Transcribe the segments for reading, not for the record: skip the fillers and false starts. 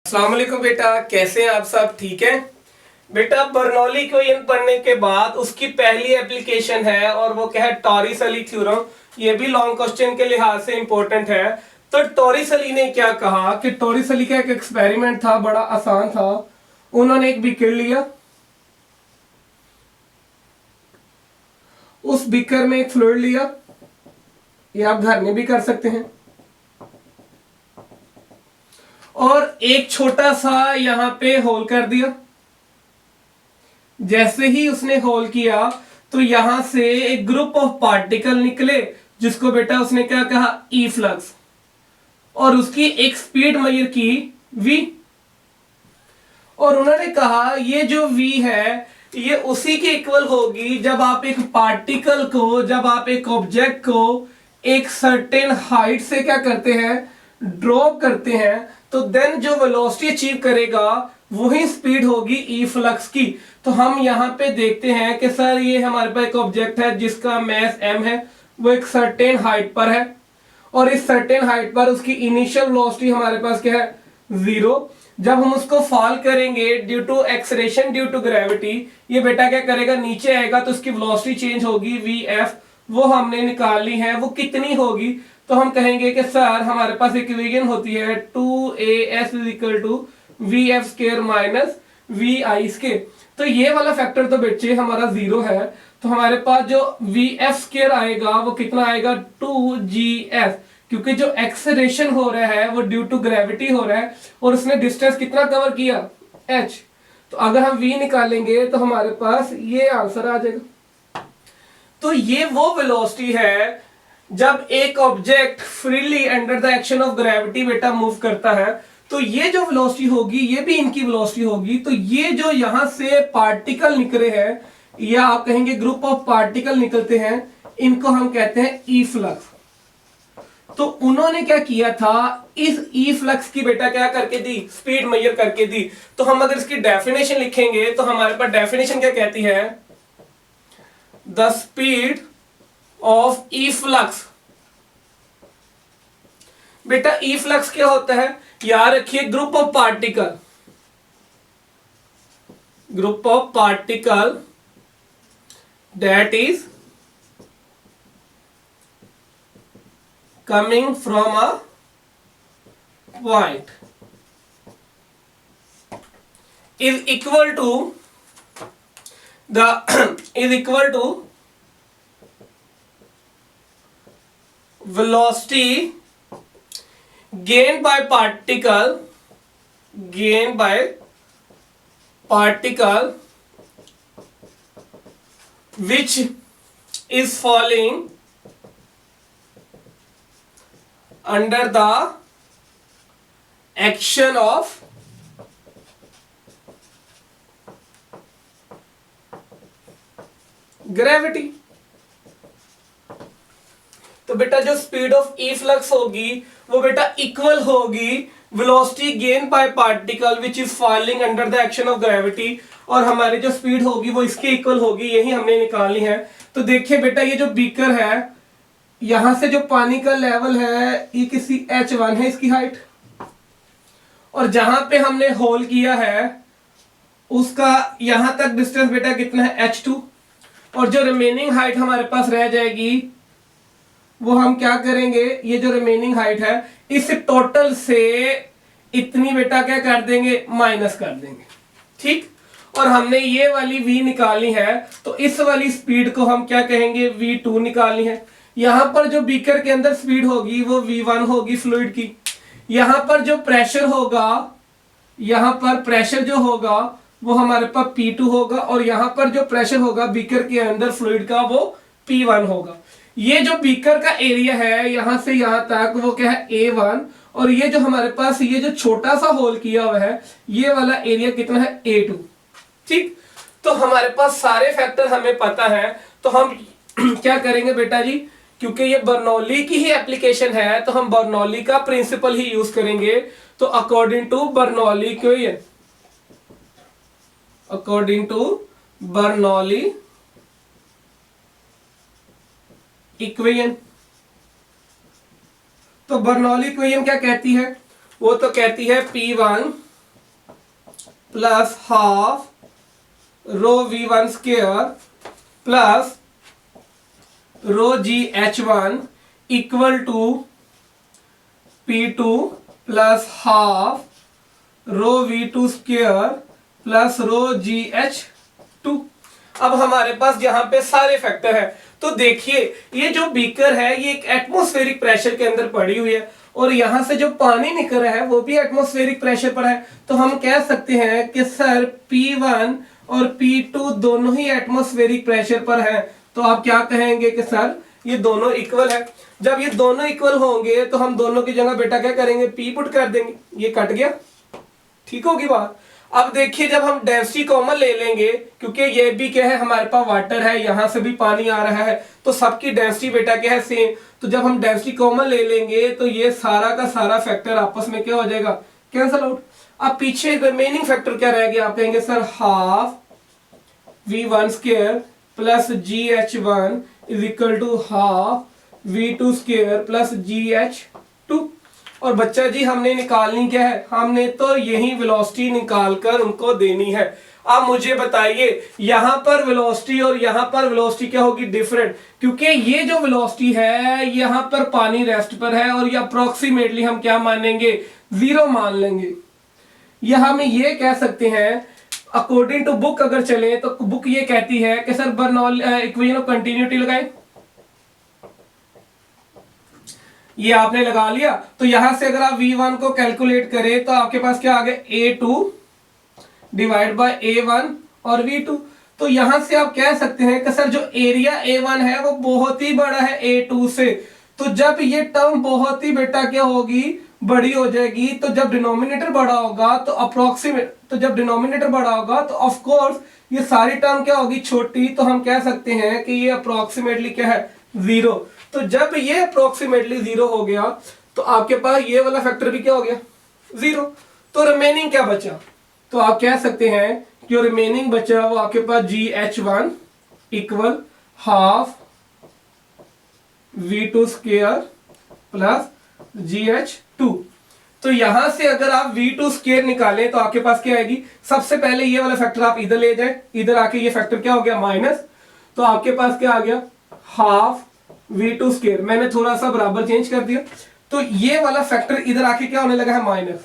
अस्सलाम वालेकुम बेटा, कैसे हैं आप सब? ठीक है बेटा। बर्नौली इक्वेशन पढ़ने के बाद उसकी पहली एप्लीकेशन है और वो क्या है? टॉरिस-अली थ्योरम। ये भी लॉन्ग क्वेश्चन के लिहाज से इंपॉर्टेंट है। तो टॉरिस-अली ने क्या कहा कि टॉरिस-अली का एक एक्सपेरिमेंट था, बड़ा आसान था। उन्होंने एक बीकर लिया, उस बीकर में एक फ्लूइड लिया, ये आप घर में भी कर सकते हैं, और एक छोटा सा यहां पे होल कर दिया। जैसे ही उसने होल किया तो यहां से एक ग्रुप ऑफ पार्टिकल निकले, जिसको बेटा उसने क्या कहा? ई फ्लक्स। और उसकी एक स्पीड मेजर की v। और उन्होंने कहा ये जो v है ये उसी के इक्वल होगी जब आप एक पार्टिकल को, जब आप एक ऑब्जेक्ट को एक सर्टेन हाइट से क्या करते हैं? ड्रॉप करते हैं। तो देन जो वेलोसिटी अचीव करेगा वही स्पीड होगी ई फ्लक्स की। तो हम यहां पे देखते हैं कि सर ये हमारे पास एक ऑब्जेक्ट है जिसका मास m है, वो एक सर्टेन हाइट पर है, और इस सर्टेन हाइट पर उसकी इनिशियल वेलोसिटी हमारे पास क्या है? 0। जब हम उसको फॉल करेंगे due to acceleration due to gravity, ये बेटा क्या करेगा? नीचे आएगा तो उसकी वेलोसिटी चेंज होगी vf। वो हमने निकालनी है, वो कितनी होगी? तो हम कहेंगे कि सर हमारे पास इक्वेशन होती है 2as = vf² माइनस vi²। तो ये वाला फैक्टर तो बच्चे हमारा 0 है, तो हमारे पास जो vf² आएगा वो कितना आएगा? 2gs, क्योंकि जो एक्सेलरेशन हो रहा है वो ड्यू टू ग्रेविटी हो रहा है, और उसने डिस्टेंस कितना कवर किया? h। तो अगर हम v निकालेंगे तो हमारे पास ये आंसर आ जाएगा। तो ये वो वेलोसिटी है जब एक object freely under the action of gravity बेटा मूव करता है। तो ये जो वेलोसिटी होगी ये भी इनकी वेलोसिटी होगी। तो ये जो यहां से पार्टिकल निकले हैं, या आप कहेंगे ग्रुप ऑफ पार्टिकल निकलते हैं, इनको हम कहते हैं ई फ्लक्स। तो उन्होंने क्या किया था? इस ई फ्लक्स की बेटा क्या करके दी? स्पीड मेजर करके दी। तो हम अगर इसकी डेफिनेशन लिखेंगे तो हमारे पास डेफिनेशन क्या कहती है? The speed of E flux. बेटा ई फ्लक्स क्या होता है? याद रखिए, group of particle, group of particle that is coming from a point is equal to the is equal to velocity gained by particle which is falling under the action of gravity. तो बेटा जो speed of E flux होगी वो बेटा equal होगी velocity gain by particle which is falling under the action of gravity, और हमारी जो स्पीड होगी वो इसके इक्वल होगी। यही हमने निकालनी है। तो देखिए बेटा, ये जो बीकर है, यहां से जो पानी का लेवल है ये किसी h1 है, इसकी हाइट, और जहां पे हमने होल किया है उसका यहां तक डिस्टेंस बेटा कितना है? h2। और जो रिमेनिंग हाइट हमारे पास रह जाएगी वो हम क्या करेंगे? ये जो रिमेनिंग हाइट है इस टोटल से इतनी बेटा क्या कर देंगे? माइनस कर देंगे। ठीक। और हमने ये वाली v निकालनी है, तो इस वाली स्पीड को हम क्या कहेंगे? v2 निकालनी है। यहां पर जो बीकर के अंदर स्पीड होगी वो v1 होगी फ्लूइड की। यहां पर जो प्रेशर होगा, यहां पर प्रेशर जो होगा वो हमारे पास p2 होगा, और यहां पर जो प्रेशर होगा बीकर के अंदर फ्लूइड का वो p1 होगा। ये जो बीकर का एरिया है यहां से यहां तक वो क्या है? a1। और ये जो हमारे पास ये जो छोटा सा होल किया हुआ है ये वाला एरिया कितना है? a2। ठीक। तो हमारे पास सारे फैक्टर हमें पता है, तो हम क्या करेंगे बेटा जी? क्योंकि ये बर्नौली की ही एप्लीकेशन है तो हम बर्नौली का प्रिंसिपल ही यूज करेंगे। तो according to Bernoulli equation, according to Bernoulli equation, तो बर्नौली इक्वेशन क्या कहती है? वो तो कहती है P1 plus half rho V1 square plus rho GH1 equal to P2 plus half rho V2 square plus rho GH2। अब हमारे पास यहाँ पे सारे फैक्टर है। तो देखिए ये जो बीकर है ये एक एटमॉस्फेरिक प्रेशर के अंदर पड़ी हुई है और यहां से जो पानी निकल रहा है वो भी एटमॉस्फेरिक प्रेशर पर है। तो हम कह सकते हैं कि सर P1 और P2 दोनों ही एटमॉस्फेरिक प्रेशर पर हैं। तो आप क्या कहेंगे कि सर ये दोनों इक्वल है। जब ये दोनों इक्वल होंगे तो हम दोनों की जगह बेटा क्या करेंगे, P पुट कर देंगे, ये कट गया, ठीक होगी बात। अब देखिए जब हम डेंसिटी कॉमन ले लेंगे, क्योंकि ये भी क्या है हमारे पास वाटर है, यहां से भी पानी आ रहा है, तो सबकी डेंसिटी बेटा क्या है सेम। तो जब हम डेंसिटी कॉमन ले लेंगे तो ये सारा का सारा फैक्टर आपस में क्या हो जाएगा, कैंसिल आउट। अब पीछे रिमेनिंग फैक्टर क्या रह गया, आप कहेंगे sir half V1 square plus GH1 is equal to half V2 square plus GH2। और बच्चा जी हमने निकालनी क्या है, हमने तो यही वेलोसिटी निकालकर उनको देनी है। अब मुझे बताइए यहां पर वेलोसिटी और यहां पर वेलोसिटी क्या होगी, डिफरेंट, क्योंकि ये जो वेलोसिटी है यहां पर पानी रेस्ट पर है और ये अप्रोक्सीमेटली हम क्या मानेंगे, 0 मान लेंगे। या हम ये कह सकते हैं अकॉर्डिंग टू बुक अगर चले तो बुक ये कहती है कि sir Bernoulli equation of continuity लगाएं, ये आपने लगा लिया। तो यहां से अगर आप V1 को कैलकुलेट करें तो आपके पास क्या आ गया, A2 डिवाइड बाय A1 और V2। तो यहां से आप कह सकते हैं कि सर जो एरिया A1 है वो बहुत ही बड़ा है A2 से। तो जब ये टर्म बहुत ही बेटा क्या होगी, बड़ी हो जाएगी, तो जब डिनोमिनेटर बड़ा होगा तो अप्रोक्सीमेट, तो जब डिनोमिनेटर बड़ा होगा तो ऑफ कोर्स ये सारी टर्म क्या होगी, छोटी। तो हम कह सकते हैं कि ये अप्रोक्सीमेटली क्या है, 0। तो जब ये अप्रोक्सीमेटली 0 हो गया तो आपके पास ये वाला फैक्टर भी क्या हो गया, 0। तो रिमेनिंग क्या बचा, तो आप कह सकते हैं कि रिमेनिंग बचा वो आपके पास GH1 equal half V2 square plus GH2। तो यहां से अगर आप V2 स्क्वायर निकालें तो आपके पास क्या आएगी, सबसे पहले ये वाला फैक्टर आप इधर ले जाए, इधर आके ये फैक्टर क्या हो गया, माइनस। तो आपके पास क्या आ गया, हाफ V2 स्क्वायर, मैंने थोड़ा सा बराबर चेंज कर दिया। तो ये वाला फैक्टर इधर आके क्या होने लगा है, माइनस।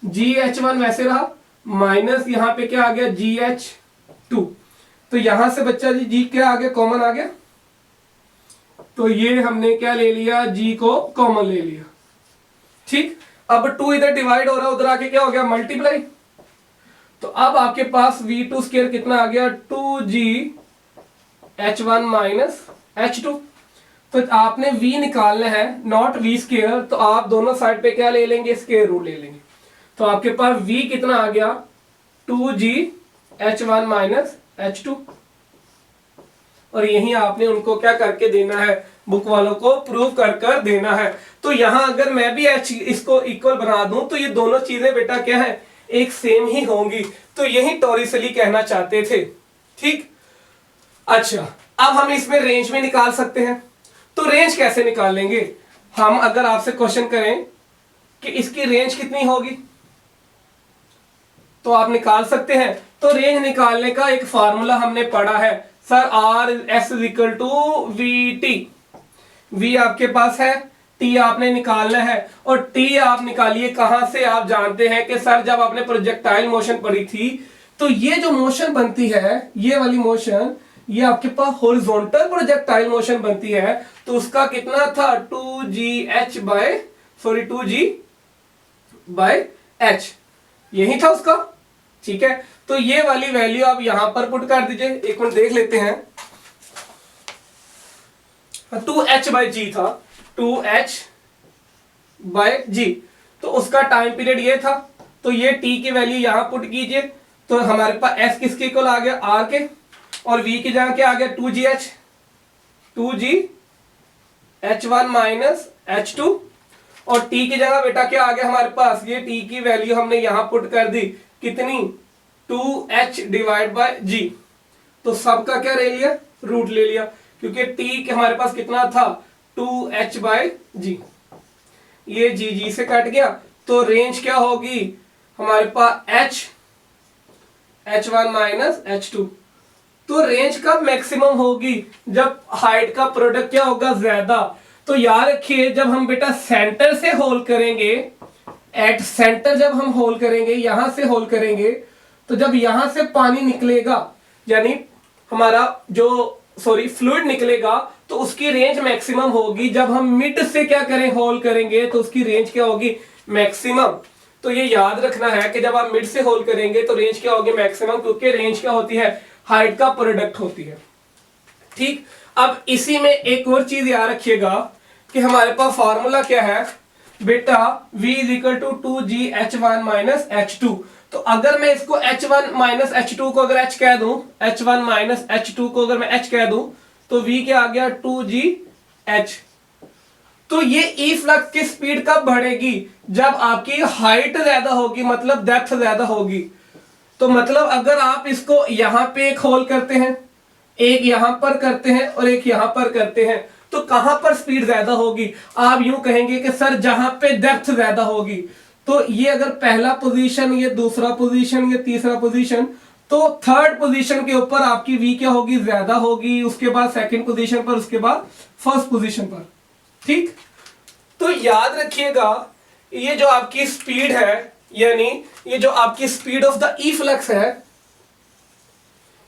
GH1 वैसे रहा, माइनस यहां पे क्या आ गया, GH2। तो यहां से बच्चा जी G क्या आ गया, कॉमन आ गया। तो ये हमने क्या ले लिया, G को कॉमन ले लिया, ठीक। अब 2 इधर डिवाइड हो रहा है, उधर आके क्या हो गया, मल्टीप्लाई। तो अब आपके पास V2 स्क्वायर कितना आ गया, 2GH1 माइनस H2। तो आपने V निकालना है, नॉट V स्क्वायर। तो आप दोनों साइड पे क्या ले लेंगे, स्क्वायर रूट ले लेंगे। तो आपके पास V कितना आ गया, 2GH1 माइनस H2। और यही आपने उनको क्या करके देना है, बुक वालों को प्रूव कर कर देना है। तो यहां अगर मैं भी H इसको इक्वल बना दूं तो ये दोनों चीजें बेटा क्या है, एक सेम ही होंगी। तो यही टॉरिसली कहना चाहते थे, ठीक। अच्छा अब हम इसमें रेंज में निकाल सकते हैं। तो रेंज कैसे निकालेंगे हम, अगर आपसे क्वेश्चन करें कि इसकी रेंज कितनी होगी तो आप निकाल सकते हैं। तो रेंज निकालने का एक फार्मूला हमने पढ़ा है sir, RS is equal to VT। V आपके पास है, T आपने निकालना है। और T आप निकालिए कहां से, आप जानते हैं कि सर जब आपने प्रोजेक्टाइल मोशन पढ़ी थी तो ये जो मोशन बनती है, ये वाली मोशन, ये आपके पास हॉरिजॉन्टल प्रोजेक्टाइल मोशन बनती है। तो उसका कितना था, 2G बाय H, यही था उसका, ठीक है। तो ये वाली वैल्यू आप यहां पर पुट कर दीजिए। एक मिनट देख लेते हैं, 2H/G था, 2H/G। तो उसका टाइम पीरियड ये था। तो ये T की वैल्यू यहां पुट कीजिए। तो हमारे पास S किसके इक्वल आ गया, R के, और V की जगह क्या आ गया, 2GH1 माइनस H2। और T की जगह बेटा क्या आ गया हमारे पास, ये T की वैल्यू हमने यहां पुट कर दी, कितनी, 2H डिवाइड बाय G। तो सबका क्या ले लिया, रूट ले लिया, क्योंकि T के हमारे पास कितना था, 2H/G। ये G से कट गया। तो रेंज क्या होगी हमारे पास, H H1 माइनस H2। तो रेंज कब मैक्सिमम होगी? जब हाइट का प्रोडक्ट क्या होगा? ज्यादा। तो याद रखिए जब हम बेटा सेंटर से होल करेंगे, एट सेंटर जब हम होल करेंगे, यहां से होल करेंगे, तो जब यहां से पानी निकलेगा, यानी हमारा जो फ्लूइड निकलेगा, तो उसकी रेंज मैक्सिमम होगी। जब हम मिड से क्या करें? होल करेंगे, तो उसकी रेंज क्या होगी? मैक्सिमम। तो ये याद रखना है कि जब आप मिड से होल करेंगे तो रेंज क्या होगी? मैक्सिमम, क्योंकि रेंज क्या होती है? हाइट का प्रोडक्ट होती है। ठीक। अब इसी में एक और चीज याद रखिएगा कि हमारे पास फॉर्मूला क्या है बेटा? V is equal to 2GH1 minus H2। तो अगर मैं इसको H1 माइनस H2 को अगर H कह दूं, H1 माइनस H2 को अगर मैं H कह दूं, तो V क्या आ गया? 2GH। तो ये ई फ्लक्स की स्पीड कब बढ़ेगी? जब आपकी हाइट ज्यादा होगी, मतलब डेप्थ ज्यादा होगी। तो मतलब अगर आप इसको यहां पे एक होल करते हैं, एक यहां पर करते हैं और एक यहां पर करते हैं, तो कहां पर स्पीड ज्यादा होगी? आप यूं कहेंगे कि सर जहां पे डेप्थ ज्यादा होगी। तो ये अगर पहला पोजीशन, ये दूसरा पोजीशन, ये तीसरा पोजीशन, तो थर्ड पोजीशन के ऊपर आपकी वी क्या होगी? ज्यादा होगी, उसके बाद सेकंड पोजीशन पर, उसके बाद फर्स्ट पोजीशन पर। ठीक। तो याद रखिएगा ये जो आपकी स्पीड है, यानी ये जो आपकी speed of the E flux है,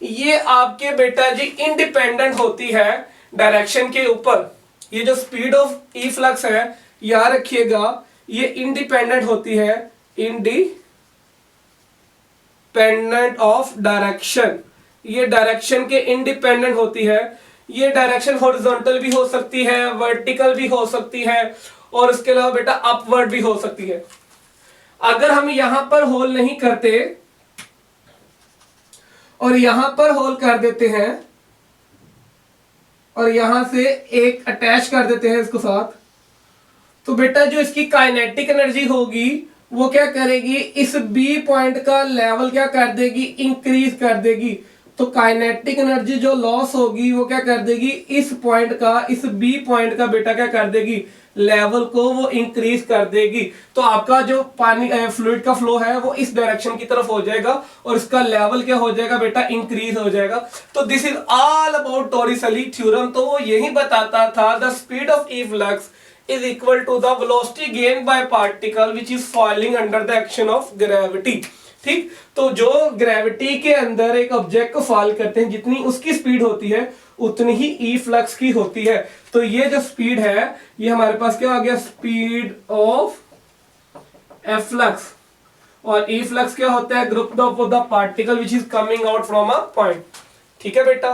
ये आपके बेटा जी इंडिपेंडेंट होती है डायरेक्शन के ऊपर। ये जो स्पीड ऑफ ई फ्लक्स है, याद रखिएगा ये इंडिपेंडेंट होती है, इंडिपेंडेंट ऑफ डायरेक्शन। ये डायरेक्शन के इंडिपेंडेंट होती है। ये डायरेक्शन हॉरिजॉन्टल भी हो सकती है, वर्टिकल भी हो सकती है, और उसके अलावा बेटा अपवर्ड भी हो सकती है। अगर हम यहां पर होल नहीं करते और यहां पर होल कर देते हैं और यहां से एक अटैच कर देते हैं इसको साथ, तो बेटा जो इसकी काइनेटिक एनर्जी होगी वो क्या करेगी? इस बी पॉइंट का लेवल क्या कर देगी? इंक्रीज कर देगी। तो काइनेटिक एनर्जी जो लॉस होगी वो क्या कर देगी? इस पॉइंट का, इस बी पॉइंट का बेटा क्या कर देगी? लेवल को वो इंक्रीज कर देगी। तो आपका जो पानी फ्लूइड का फ्लो है वो इस डायरेक्शन की तरफ हो जाएगा और इसका लेवल क्या हो जाएगा बेटा? इंक्रीज हो जाएगा। तो this is all about Torricelli theorem. तो वो यही बताता था the speed of E flux is equal to the velocity gained by particle which is falling under the action of gravity। ठीक। तो जो ग्रेविटी के अंदर एक ऑब्जेक्ट को फॉल करते हैं, जितनी उसकी स्पीड होती है उतनी ही ई फ्लक्स की होती है। तो ये जो स्पीड है ये हमारे पास क्या आ गया? Speed of F flux. और ई फ्लक्स क्या होता है? Group of the particle which is coming out from a point. ठीक है बेटा।